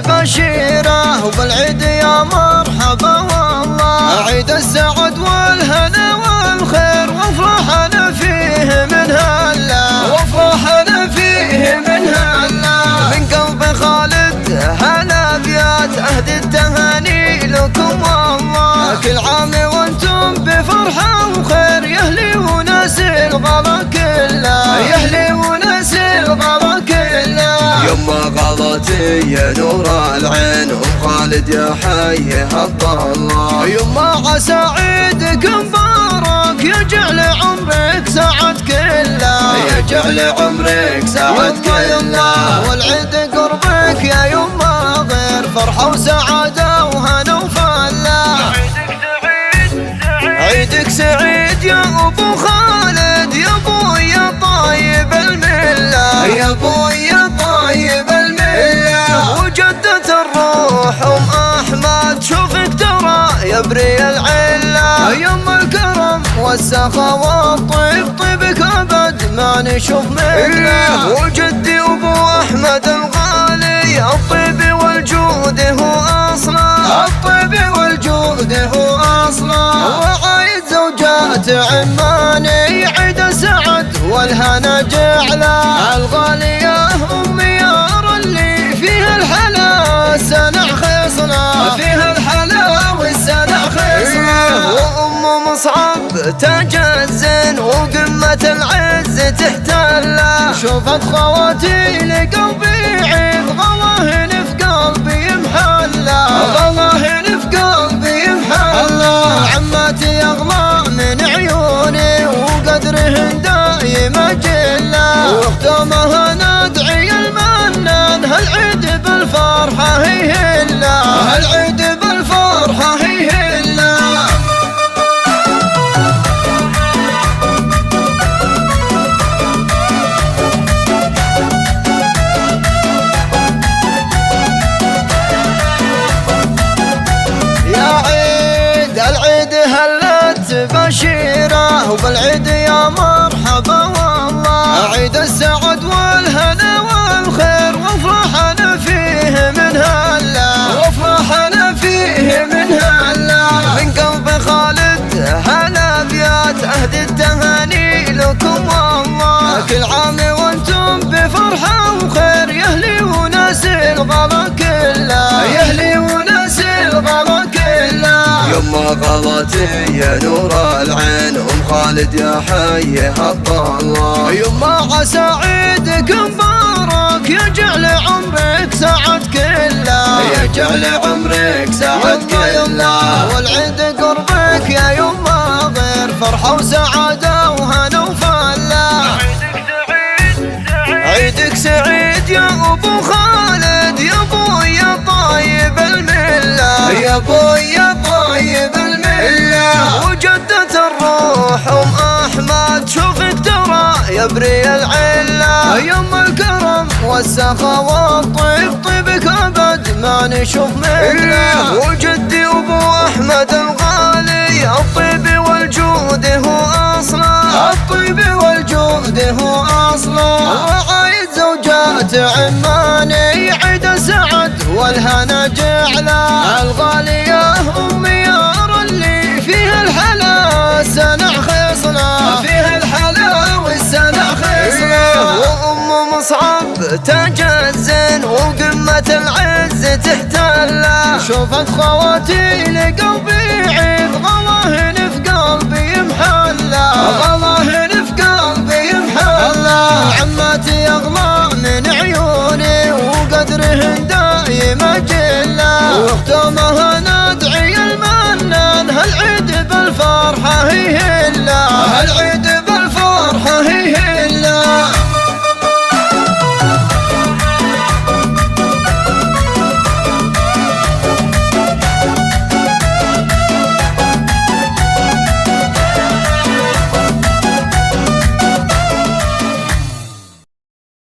بشيرة وبالعيد يا مرحبا والله، عيد السعد والهنا والخير وافرحنا فيه من هلا، وافرحنا فيه من هلا. من قلب خالد هلا بيات عهد التهاني لكم والله، كل عام وانتم بفرحة وخير يهلي وناس الغلا كله، يهلي وناس الغلا كله. يما غلطي يا نور العين وخالد يا حيها الله، يما عسى عيدك مبارك يجعل عمرك سعد كله، يجعل عمرك سعد كله. والعيد قربك يا يما غير فرحة وسعادة وهنا وفلاح، عيدك سعيد يا ابو خالد، يا ابو يا طيب المله، يا ابو يا طيب المله. وجدة الروح ام احمد شوفك ترى يبري العله، يما الكرم والسخاء والطيب طيبك ابد ما نشوف مثله. وجدي ابو احمد الغالي الطيب والجود هو اصله، الطيب والجود هو اصله. وعايد زوجات عماني عيد السعد والهنا جعله، الغالية ام يار اللي فيها الحلا سنع خصنا، فيها الحلا والسنع خصنا. وام مصعب تاج الزين وقمة العز تحتله، شوفت خواتي لقلبي عيد غلاهن في قلبي محله، غلاهن في قلبي محله. عماتي اغلى من عيوني وقدرهن دايم اجله، واختامها ندعي المنان هالعيد بالفرحة هي هلا، هالعيد بالفرحة هي هلا. العيد هلت بشيرة وبالعيد يا مرحبا والله، عيد السعد والهنا والخير وافرحنا فيه من هلا، وافرحنا فيه من هلا. من قلب خالد هلا بيات عهد التهاني لكم والله، كل عام وانتم بفرحة وخير يهلي وناس الغلا كله، يهلي وناس الغلا كله. يما غلطي يا نور العين ام خالد يا حيها الله، يما عسى عيدك مبارك يجعل عمرك سعد كله، يجعل عمرك سعد كله. والعيد قربك يا يما غير فرحة وسعادة وهنا وفلاح، عيدك سعيد يا ابو خالد، يا ابو يا طيب المله، يا ابو يا طيب المله. وجدة الروح ام احمد شوفك ترى يبري العله، يما الكرم والسخاء والطيب طيبك ابد ما نشوف مثله. وجدي ابو احمد الغالي الطيب والجود هو اصله، الطيب والجود هو اصله. وعايد زوجات عماني عيد السعد والهنا جعله، الغالية ام يار اللي فيها الحلا سنع خصنا، فيها الحلا والسنع خصنا. وام مصعب تاج الزين وقمة العز تحتله، شوفت خواتي لقلبي عيد غلاهن في قلبي محله، غلاهن في قلبي محله. عماتي اغلى من عيوني وقدرهن